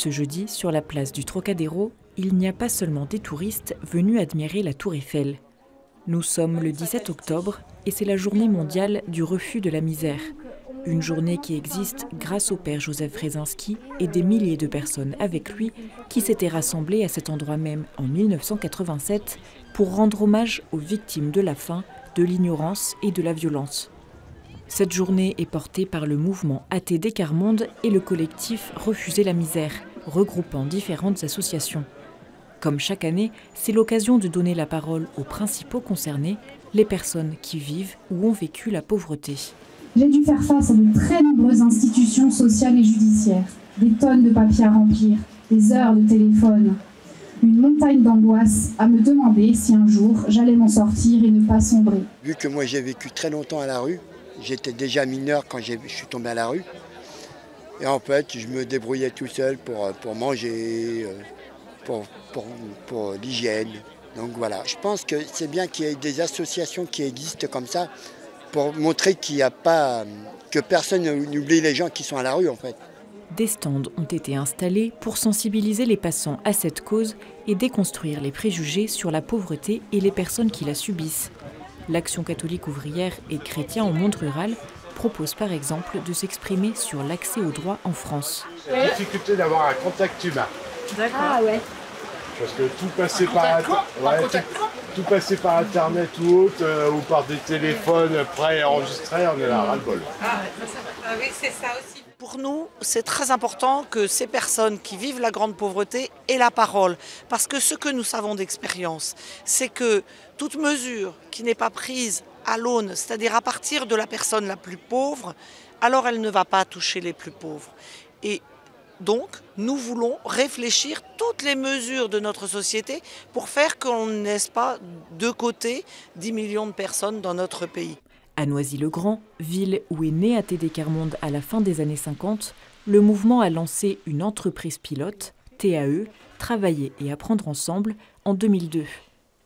Ce jeudi, sur la place du Trocadéro, il n'y a pas seulement des touristes venus admirer la Tour Eiffel. Nous sommes le 17 octobre et c'est la journée mondiale du refus de la misère. Une journée qui existe grâce au père Joseph Wresinski et des milliers de personnes avec lui qui s'étaient rassemblées à cet endroit même en 1987 pour rendre hommage aux victimes de la faim, de l'ignorance et de la violence. Cette journée est portée par le mouvement ATD Quart Monde et le collectif Refuser la misère, regroupant différentes associations. Comme chaque année, c'est l'occasion de donner la parole aux principaux concernés, les personnes qui vivent ou ont vécu la pauvreté. J'ai dû faire face à de très nombreuses institutions sociales et judiciaires, des tonnes de papiers à remplir, des heures de téléphone, une montagne d'angoisse à me demander si un jour j'allais m'en sortir et ne pas sombrer. Vu que moi j'ai vécu très longtemps à la rue, j'étais déjà mineur quand je suis tombé à la rue. Et en fait, je me débrouillais tout seul pour manger, pour l'hygiène. Donc voilà, je pense que c'est bien qu'il y ait des associations qui existent comme ça pour montrer qu'il n'y a pas, que personne n'oublie les gens qui sont à la rue en fait. Des stands ont été installés pour sensibiliser les passants à cette cause et déconstruire les préjugés sur la pauvreté et les personnes qui la subissent. L'Action catholique ouvrière et chrétien en monde rural propose par exemple de s'exprimer sur l'accès aux droits en France. La difficulté d'avoir un contact humain. D'accord. Ah ouais. Parce que tout passer par Internet ou autre, ou par des téléphones pré-enregistrés, on est là ras-le-bol. Ah oui, c'est ça aussi. Pour nous, c'est très important que ces personnes qui vivent la grande pauvreté aient la parole. Parce que ce que nous savons d'expérience, c'est que toute mesure qui n'est pas prise à l'aune, c'est-à-dire à partir de la personne la plus pauvre, alors elle ne va pas toucher les plus pauvres. Et donc, nous voulons réfléchir toutes les mesures de notre société pour faire qu'on ne laisse pas de côté 10 millions de personnes dans notre pays. À Noisy-le-Grand, ville où est né ATD Quart Monde à la fin des années 50, le mouvement a lancé une entreprise pilote, TAE, Travailler et apprendre ensemble, en 2002.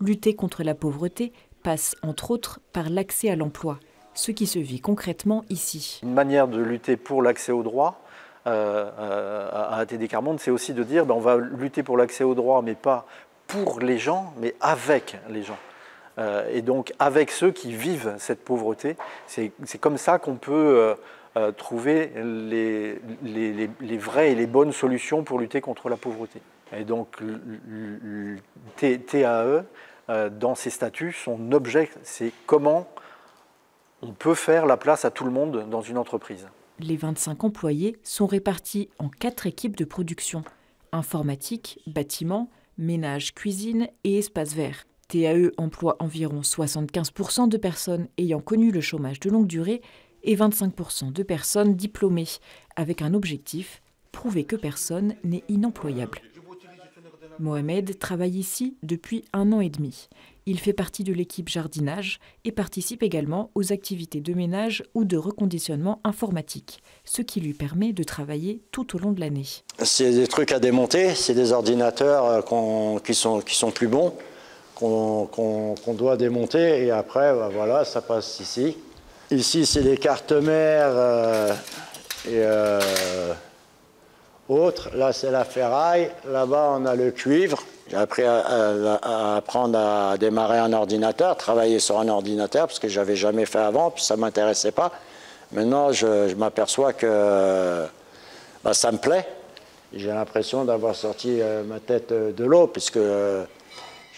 Lutter contre la pauvreté passe entre autres par l'accès à l'emploi, ce qui se vit concrètement ici. Une manière de lutter pour l'accès aux droits à ATD Quart Monde, c'est aussi de dire on va lutter pour l'accès aux droits, mais pas pour les gens, mais avec les gens. Et donc avec ceux qui vivent cette pauvreté. C'est comme ça qu'on peut trouver les vraies et les bonnes solutions pour lutter contre la pauvreté. Et donc le TAE, dans ses statuts, son objet, c'est comment on peut faire la place à tout le monde dans une entreprise. Les 25 employés sont répartis en 4 équipes de production: informatique, bâtiment, ménage, cuisine et espace vert. TAE emploie environ 75% de personnes ayant connu le chômage de longue durée et 25% de personnes diplômées, avec un objectif: prouver que personne n'est inemployable. Mohamed travaille ici depuis 1 an et demi. Il fait partie de l'équipe jardinage et participe également aux activités de ménage ou de reconditionnement informatique, ce qui lui permet de travailler tout au long de l'année. C'est des trucs à démonter, c'est des ordinateurs qui sont plus bons, qu'on doit démonter, et après, voilà, ça passe ici. Ici, c'est les cartes mères et autres. Là, c'est la ferraille. Là-bas, on a le cuivre. J'ai appris à apprendre à démarrer un ordinateur, travailler sur un ordinateur, parce que je n'avais jamais fait avant, puis ça ne m'intéressait pas. Maintenant, je m'aperçois que ça me plaît. J'ai l'impression d'avoir sorti ma tête de l'eau, puisque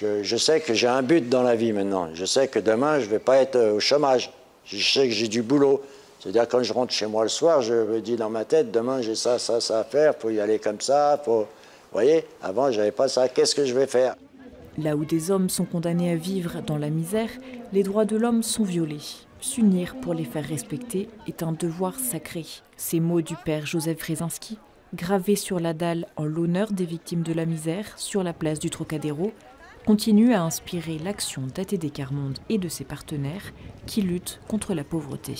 je sais que j'ai un but dans la vie maintenant. Je sais que demain, je ne vais pas être au chômage. Je sais que j'ai du boulot. C'est-à-dire, quand je rentre chez moi le soir, je me dis dans ma tête, demain, j'ai ça à faire, il faut y aller comme ça. Vous voyez, avant, je n'avais pas ça. Qu'est-ce que je vais faire? Là où des hommes sont condamnés à vivre dans la misère, les droits de l'homme sont violés. S'unir pour les faire respecter est un devoir sacré. Ces mots du père Joseph Wresinski, gravés sur la dalle en l'honneur des victimes de la misère sur la place du Trocadéro, continuent à inspirer l'action d'ATD Quart Monde et de ses partenaires qui luttent contre la pauvreté.